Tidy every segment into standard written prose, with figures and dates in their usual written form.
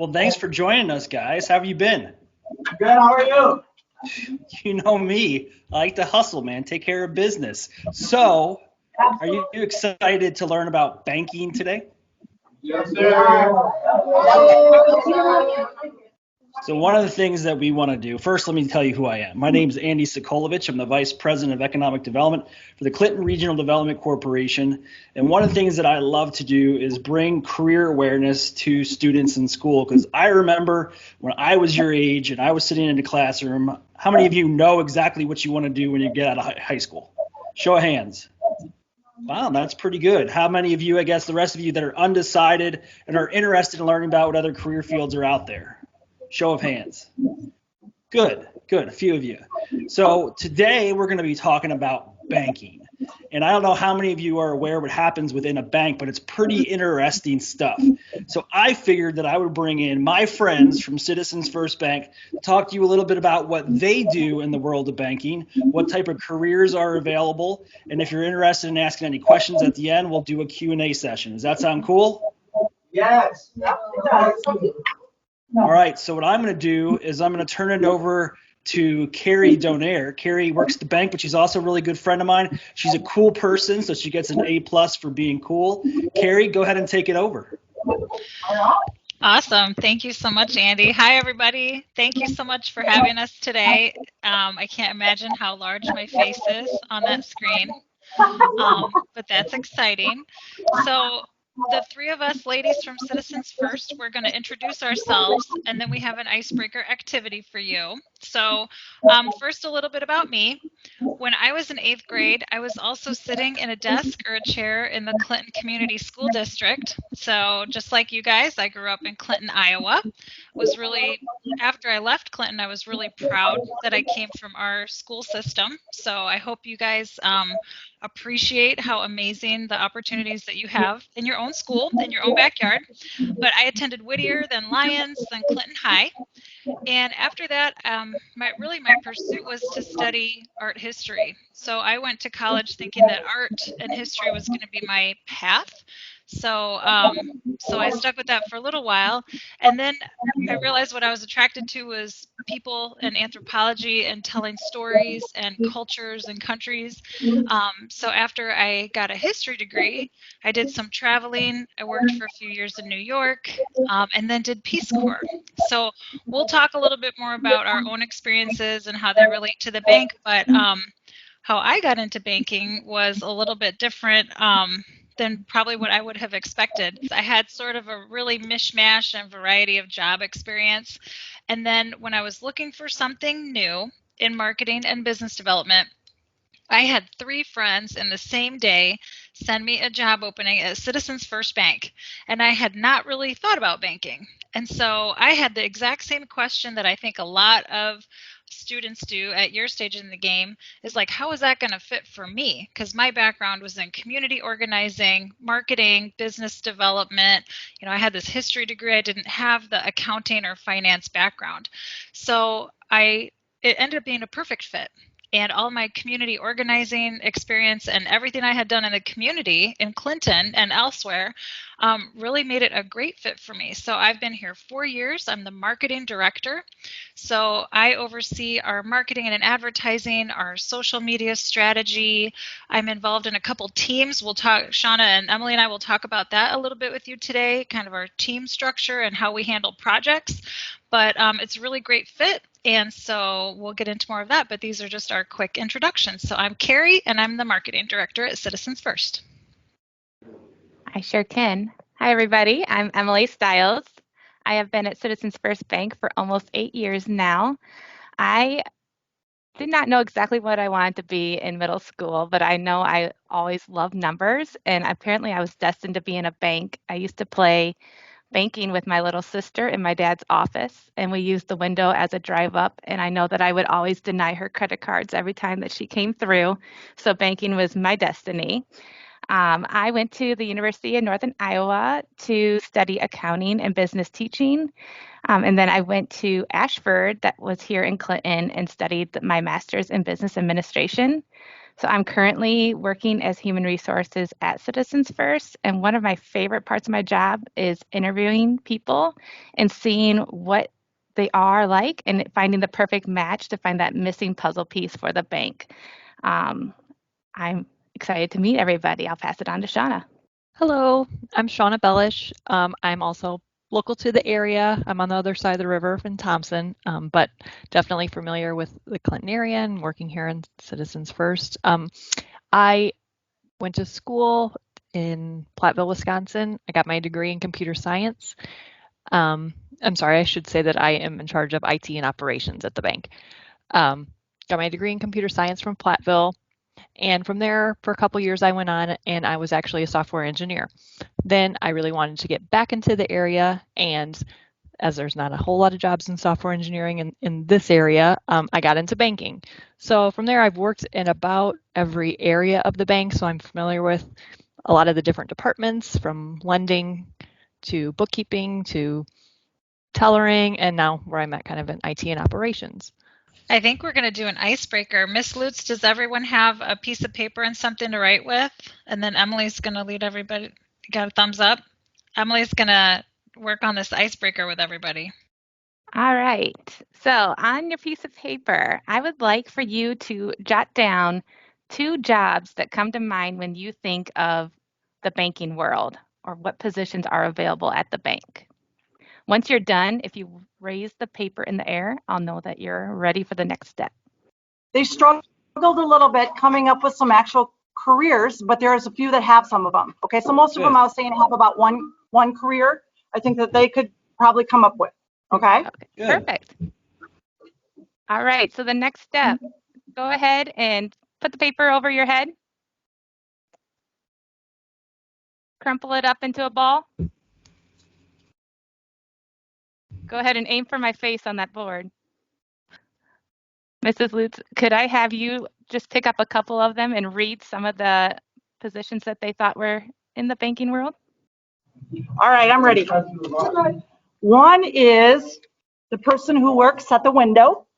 Well, thanks for joining us, guys. How have you been? Good, how are you? You know me. I like to hustle, man. Take care of business. So, are you excited to learn about banking today? Yes, sir. So, one of the things that we want to do, first, let me tell you who I am. My name is Andy Sokolovich. I'm the Vice President of Economic Development for the Clinton Regional Development Corporation. And one of the things that I love to do is bring career awareness to students in school. Because I remember when I was your age and I was sitting in the classroom, how many of you know exactly what you want to do when you get out of high school? Show of hands. Wow, that's pretty good. How many of you, I guess the rest of you that are undecided and are interested in learning about what other career fields are out there? Show of hands. Good, a few of you. So today we're going to be talking about banking. And I don't know how many of you are aware what happens within a bank, but it's pretty interesting stuff. So I figured that I would bring in my friends from Citizens First Bank to talk to you a little bit about what they do in the world of banking, what type of careers are available, and if you're interested in asking any questions at the end, we'll do a Q&A session. Does that sound cool? Yes. All right, so what I'm going to do is I'm going to turn it over to Carrie Donaire. Carrie works at the bank, but she's also a really good friend of mine. She's a cool person, so she gets an A+ for being cool. Carrie, go ahead and take it over. Awesome. Thank you so much, Andy. Hi, everybody. Thank you so much for having us today. I can't imagine how large my face is on that screen, but that's exciting. So the three of us ladies from Citizens First, we're going to introduce ourselves, and then we have an icebreaker activity for you. So first, a little bit about me. When I was in 8th grade, I was also sitting in a desk or a chair in the Clinton Community School District. So just like you guys, I grew up in Clinton, Iowa. After I left Clinton, I was really proud that I came from our school system. So I hope you guys appreciate how amazing the opportunities that you have in your own school, in your own backyard. But I attended Whittier, then Lyons, then Clinton High. And after that, my pursuit was to study art history. So I went to college thinking that art and history was going to be my path. So I stuck with that for a little while, and then I realized what I was attracted to was people and anthropology and telling stories and cultures and countries. So after I got a history degree, I did some traveling. I worked for a few years in New York, and then did Peace Corps. So we'll talk a little bit more about our own experiences and how they relate to the bank, but how I got into banking was a little bit different than probably what I would have expected. I had sort of a really mishmash and variety of job experience. And then when I was looking for something new in marketing and business development, I had 3 friends in the same day send me a job opening at Citizens First Bank, and I had not really thought about banking. And so I had the exact same question that I think a lot of students do at your stage in the game is like, how is that going to fit for me? Because my background was in community organizing, marketing, business development. You know, I had this history degree. I didn't have the accounting or finance background. So it ended up being a perfect fit. And all my community organizing experience and everything I had done in the community in Clinton and elsewhere really made it a great fit for me. So I've been here 4 years. I'm the marketing director. So I oversee our marketing and advertising, our social media strategy. I'm involved in a couple teams. We'll talk, Shauna and Emily and I will talk about that a little bit with you today, kind of our team structure and how we handle projects. But it's a really great fit. And so we'll get into more of that, but these are just our quick introductions. So I'm Carrie, and I'm the marketing director at Citizens First. I sure can. Hi, everybody. I'm Emily Stiles. I have been at Citizens First Bank for almost 8 years now. I did not know exactly what I wanted to be in middle school, but I know I always loved numbers, and apparently I was destined to be in a bank. I used to play banking with my little sister in my dad's office, and we used the window as a drive up, and I know that I would always deny her credit cards every time that she came through, so banking was my destiny. I went to the University of Northern Iowa to study accounting and business teaching, and then I went to Ashford, that was here in Clinton, and studied my master's in business administration. So I'm currently working as human resources at Citizens First, and one of my favorite parts of my job is interviewing people and seeing what they are like and finding the perfect match to find that missing puzzle piece for the bank. Um, I'm excited to meet everybody. I'll pass it on to Shauna. Hello, I'm Shauna Bellish. I'm also local to the area. I'm on the other side of the river in Thompson, but definitely familiar with the Clinton area and working here in Citizens First. I went to school in Platteville, Wisconsin. I got my degree in computer science. I'm sorry, I should say that I am in charge of IT and operations at the bank. Got my degree in computer science from Platteville. And from there, for a couple years, I went on and I was actually a software engineer. Then I really wanted to get back into the area, and as there's not a whole lot of jobs in software engineering in this area, I got into banking. So from there, I've worked in about every area of the bank, so I'm familiar with a lot of the different departments, from lending to bookkeeping to tellering, and now where I'm at kind of in IT and operations. I think we're going to do an icebreaker. Miss Lutz, does everyone have a piece of paper and something to write with? And then Emily's going to lead everybody. You got a thumbs up? Emily's going to work on this icebreaker with everybody. All right. So on your piece of paper, I would like for you to jot down 2 jobs that come to mind when you think of the banking world or what positions are available at the bank. Once you're done, if you raise the paper in the air, I'll know that you're ready for the next step. They struggled a little bit coming up with some actual careers, but there's a few that have some of them. Okay, so most of them I was saying have about one career. I think that they could probably come up with. Okay. Perfect. All right, so the next step, go ahead and put the paper over your head. Crumple it up into a ball. Go ahead and aim for my face on that board. Mrs. Lutz, could I have you just pick up a couple of them and read some of the positions that they thought were in the banking world? All right, I'm ready. One is the person who works at the window.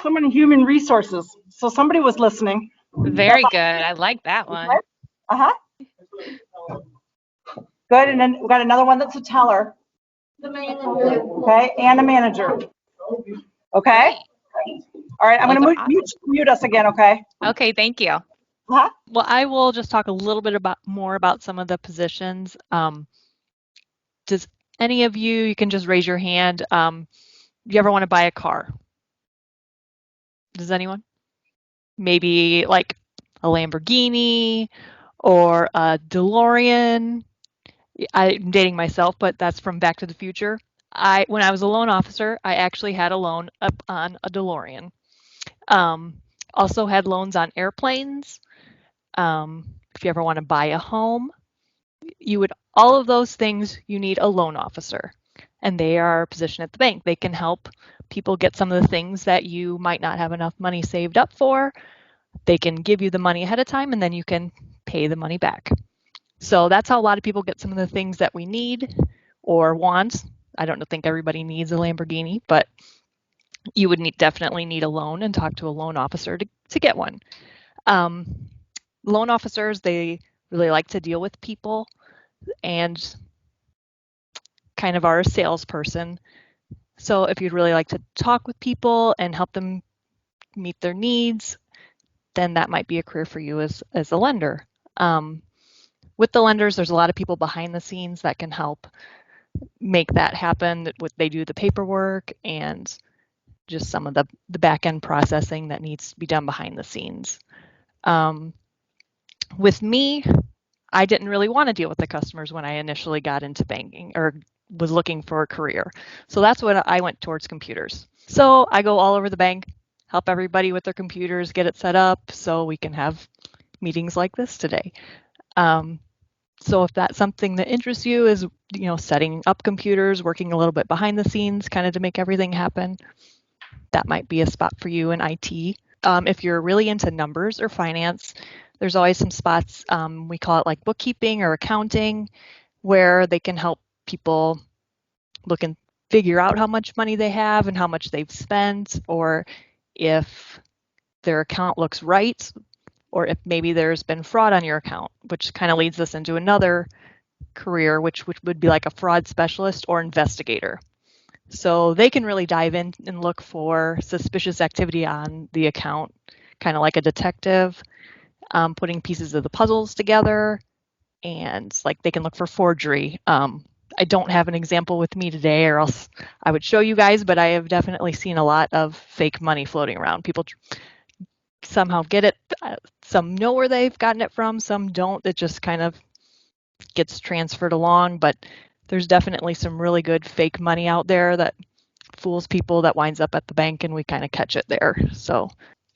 Someone in human resources. So somebody was listening. Very good. I like that one. Uh-huh. Good, and then we got another one that's a teller. The manager. Okay, and a manager. Okay. All right, I'm going to mute us again, okay? Okay, thank you. Uh-huh. Well, I will just talk a little bit more about some of the positions. Does any of you can just raise your hand, you ever want to buy a car? Does anyone? Maybe like a Lamborghini or a DeLorean. I'm dating myself, but that's from Back to the Future. When I was a loan officer, I actually had a loan up on a DeLorean. Also had loans on airplanes. If you ever want to buy a home, all of those things, you need a loan officer, and they are positioned at the bank. They can help people get some of the things that you might not have enough money saved up for. They can give you the money ahead of time, and then you can pay the money back. So that's how a lot of people get some of the things that we need or want. I don't think everybody needs a Lamborghini, but you would definitely need a loan and talk to a loan officer to get one. Loan officers, they really like to deal with people and kind of are a salesperson. So if you'd really like to talk with people and help them meet their needs, then that might be a career for you as a lender. With the lenders, there's a lot of people behind the scenes that can help make that happen. They do the paperwork and just some of the back end processing that needs to be done behind the scenes. With me, I didn't really want to deal with the customers when I initially got into banking or was looking for a career. So that's when I went towards computers. So I go all over the bank, help everybody with their computers, get it set up so we can have meetings like this today. So if that's something that interests you, is setting up computers, working a little bit behind the scenes kind of to make everything happen, that might be a spot for you in IT. If you're really into numbers or finance, there's always some spots, we call it like bookkeeping or accounting, where they can help people look and figure out how much money they have and how much they've spent, or if their account looks right, or if maybe there's been fraud on your account, which kind of leads us into another career, which would be like a fraud specialist or investigator. So they can really dive in and look for suspicious activity on the account, kind of like a detective, putting pieces of the puzzles together, and like they can look for forgery. I don't have an example with me today, or else I would show you guys, but I have definitely seen a lot of fake money floating around. People somehow get it. Some know where they've gotten it from, some don't. It just kind of gets transferred along, but there's definitely some really good fake money out there that fools people that winds up at the bank, and we kind of catch it there. So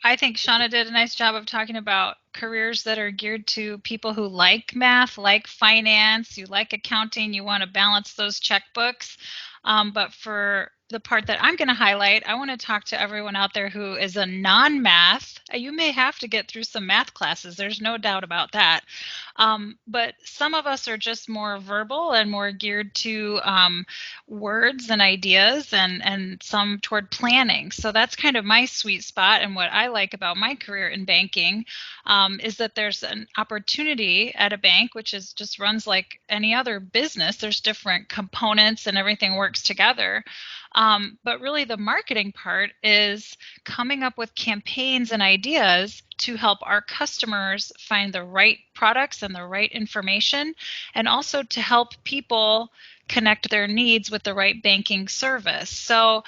I think Shauna did a nice job of talking about careers that are geared to people who like math, like finance, you like accounting, you want to balance those checkbooks. But for the part that I'm going to highlight, I want to talk to everyone out there who is a non-math. You may have to get through some math classes. There's no doubt about that. But some of us are just more verbal and more geared to words and ideas, and some toward planning. So that's kind of my sweet spot. And what I like about my career in banking is that there's an opportunity at a bank, which is just runs like any other business. There's different components and everything works together. But really the marketing part is coming up with campaigns and ideas to help our customers find the right products and the right information, and also to help people connect their needs with the right banking service. So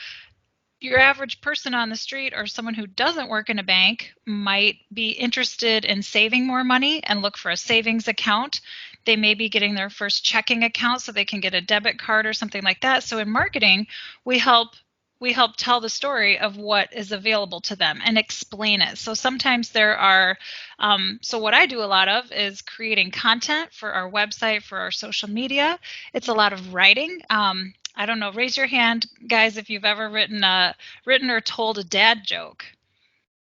your average person on the street or someone who doesn't work in a bank might be interested in saving more money and look for a savings account. They may be getting their first checking account so they can get a debit card or something like that. So in marketing, we help tell the story of what is available to them and explain it. So sometimes there are, so what I do a lot of is creating content for our website, for our social media. It's a lot of writing. I don't know, raise your hand, guys, if you've ever written or told a dad joke.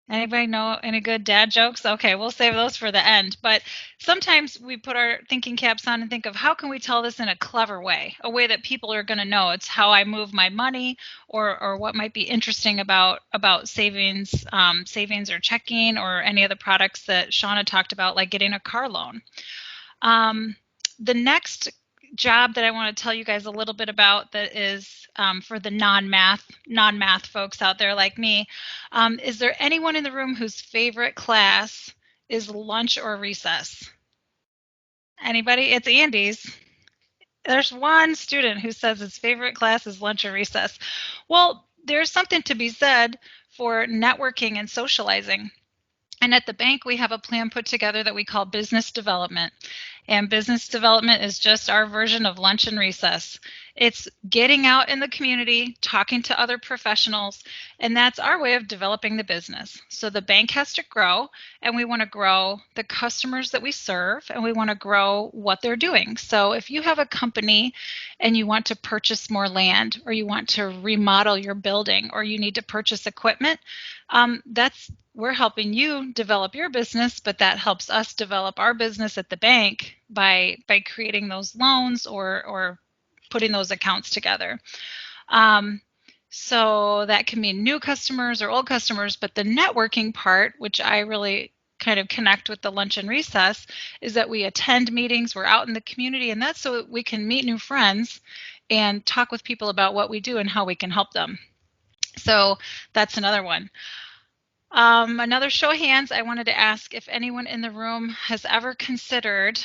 Anybody know any good dad jokes? Okay, we'll save those for the end. But sometimes we put our thinking caps on and think of how can we tell this in a clever way, a way that people are going to know it's how I move my money, or what might be interesting about savings, savings or checking, or any of the products that Shauna talked about, like getting a car loan. The next job that I want to tell you guys a little bit about that is for the non-math folks out there like me. Is there anyone in the room whose favorite class is lunch or recess? Anybody? It's Andy's. There's one student who says his favorite class is lunch or recess. Well, there's something to be said for networking and socializing. And at the bank, we have a plan put together that we call business development. And business development is just our version of lunch and recess. It's getting out in the community, talking to other professionals, and that's our way of developing the business. So the bank has to grow, and we want to grow the customers that we serve, and we want to grow what they're doing. So if you have a company and you want to purchase more land, or you want to remodel your building, or you need to purchase equipment, we're helping you develop your business, but that helps us develop our business at the bank by creating those loans or putting those accounts together. So that can mean new customers or old customers, but the networking part, which I really kind of connect with the lunch and recess, is that we attend meetings, we're out in the community, and that's so we can meet new friends and talk with people about what we do and how we can help them. So that's another one. Another show of hands, I wanted to ask if anyone in the room has ever considered,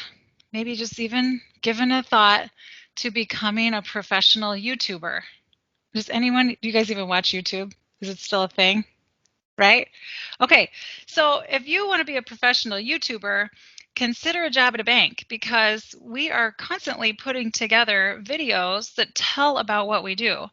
maybe just even given a thought, to becoming a professional YouTuber. Do you guys even watch YouTube? Is it still a thing? Right? Okay, so if you want to be a professional YouTuber, consider a job at a bank, because we are constantly putting together videos that tell about what we do.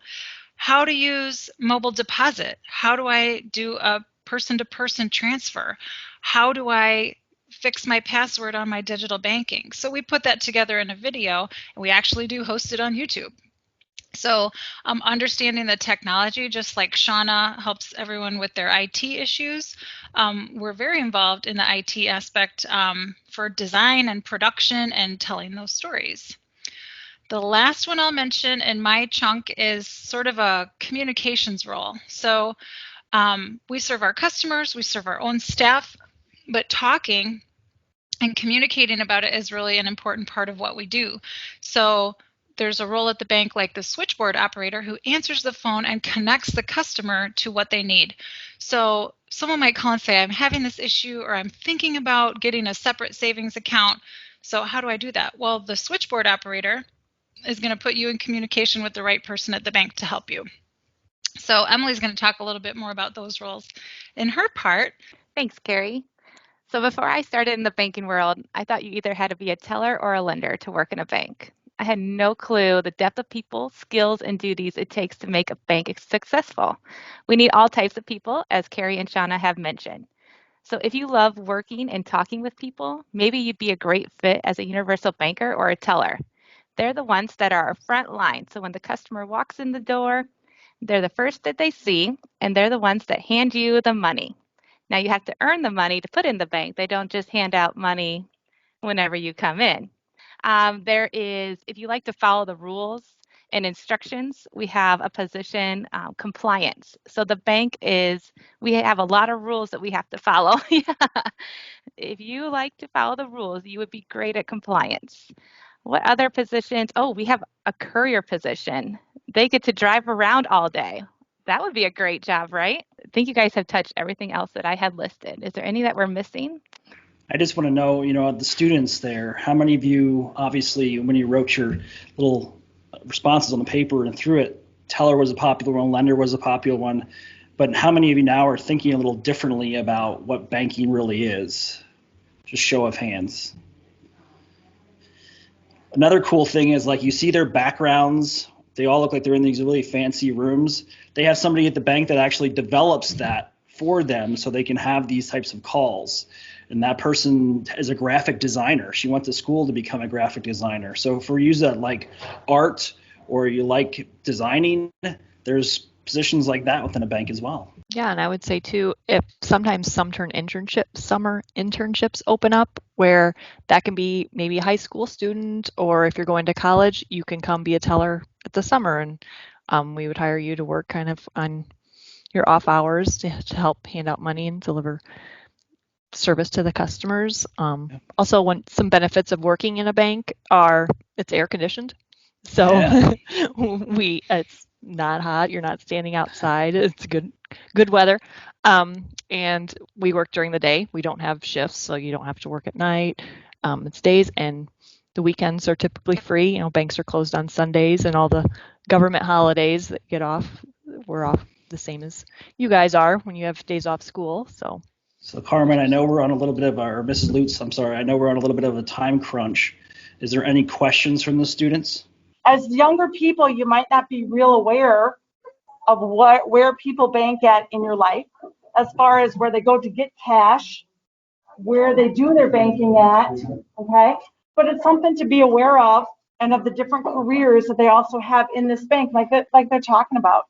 How to use mobile deposit. How do I do a person-to-person transfer? How do I fix my password on my digital banking? So we put that together in a video, and we actually do host it on YouTube. So understanding the technology, just like Shauna helps everyone with their IT issues, we're very involved in the IT aspect for design and production and telling those stories. The last one I'll mention in my chunk is sort of a communications role. So We serve our customers, we serve our own staff, but talking and communicating about it is really an important part of what we do. So there's a role at the bank like the switchboard operator who answers the phone and connects the customer to what they need. So someone might call and say, I'm having this issue, or I'm thinking about getting a separate savings account. So how do I do that? Well, the switchboard operator is going to put you in communication with the right person at the bank to help you. So Emily's going to talk a little bit more about those roles in her part. Thanks, Carrie. So before I started in the banking world, I thought you either had to be a teller or a lender to work in a bank. I had no clue the depth of people, skills, and duties it takes to make a bank successful. We need all types of people, as Carrie and Shauna have mentioned. So if you love working and talking with people, maybe you'd be a great fit as a universal banker or a teller. They're the ones that are our front line. So when the customer walks in the door, they're the first that they see, and they're the ones that hand you the money. Now you have to earn the money to put in the bank. They don't just hand out money whenever you come in. There is, if you like to follow the rules and instructions, we have a position, compliance. So the bank is, we have a lot of rules that we have to follow. If you like to follow the rules, you would be great at compliance. What other positions? Oh, we have a courier position. They get to drive around all day. That would be a great job, right? I think you guys have touched everything else that I had listed. Is there any that we're missing? I just want to know, the students there, how many of you, obviously, when you wrote your little responses on the paper and through it, teller was a popular one, lender was a popular one, but how many of you now are thinking a little differently about what banking really is? Just show of hands. Another cool thing is, like, you see their backgrounds. They all look like they're in these really fancy rooms. They have somebody at the bank that actually develops that for them so they can have these types of calls. And that person is a graphic designer. She went to school to become a graphic designer. So if we're using that like art or you like designing, there's positions like that within a bank as well. Yeah, and I would say too, if sometimes summer internships open up where that can be maybe a high school student, or if you're going to college, you can come be a teller at the summer, and we would hire you to work kind of on your off hours to help hand out money and deliver service to the customers. Also, some benefits of working in a bank are it's air conditioned, so it's not hot. You're not standing outside. It's good weather, and we work during the day. We don't have shifts, so you don't have to work at night. It's days, and the weekends are typically free. Banks are closed on Sundays, and all the government holidays that get off, we're off the same as you guys are when you have days off school. So Carmen, I know we're on a little bit of or Mrs. Lutz, I'm sorry, I know we're on a little bit of a time crunch. Is there any questions from the students? As younger people, you might not be real aware of where people bank at in your life, as far as where they go to get cash, where they do their banking at, okay? But it's something to be aware of, and of the different careers that they also have in this bank, like they're talking about.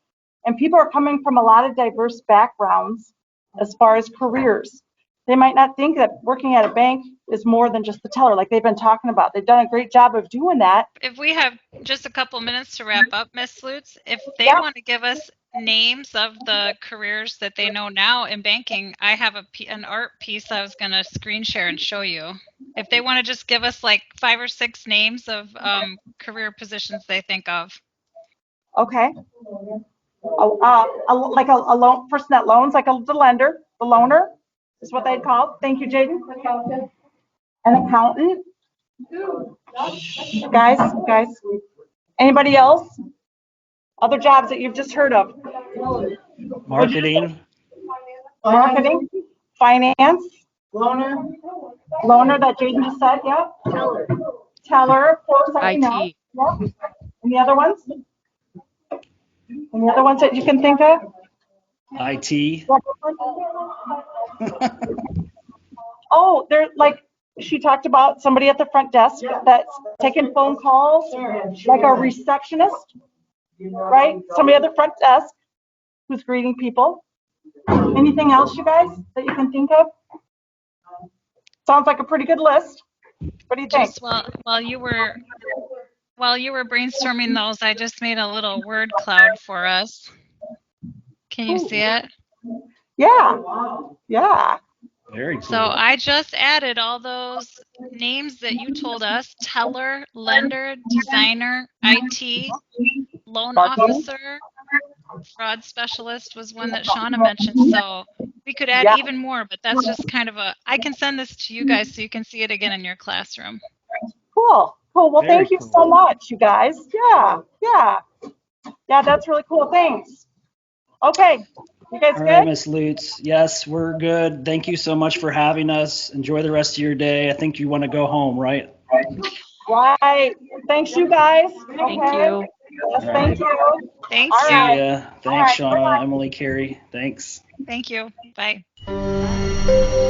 And people are coming from a lot of diverse backgrounds as far as careers. They might not think that working at a bank is more than just the teller, like they've been talking about. They've done a great job of doing that. If we have just a couple minutes to wrap up, Miss Lutz, if they want to give us names of the careers that they know now in banking, I have an art piece I was going to screen share and show you. If they want to just give us like 5 or 6 names of career positions they think of. Okay. Like a loan person that loans, like the lender, the loaner is what they'd call. Thank you, Jaden. An accountant. Guys. Anybody else? Other jobs that you've just heard of? Marketing. Finance. Loaner that Jaden just said, yeah. Teller, of course, I know. Yep. And the other ones? Any other ones that you can think of? IT. Oh, they're like, she talked about somebody at the front desk that's taking phone calls, like a receptionist, right? Somebody at the front desk who's greeting people. Anything else, you guys, that you can think of? Sounds like a pretty good list. What do you think? Just while you were brainstorming those, I just made a little word cloud for us. Can you see it? Yeah, Wow. yeah. Very cool. So I just added all those names that you told us: teller, lender, designer, IT, loan officer, fraud specialist was one that Shauna mentioned. So we could add Yeah. even more, but that's just kind of I can send this to you guys so you can see it again in your classroom. Cool. Cool. Well, Very thank you cool. so much, you guys. Yeah, yeah. Yeah, that's really cool. Thanks. Okay. You guys All right, good? Miss Lutz. Yes, we're good. Thank you so much for having us. Enjoy the rest of your day. I think you want to go home, right? Right. Thanks, you guys. Thank Okay. you. Yes, All thank right. you. Thank All See you. right. ya. Thanks, All right. Shauna, Bye-bye. Emily, Carrie. Thanks. Thank you. Bye. Bye.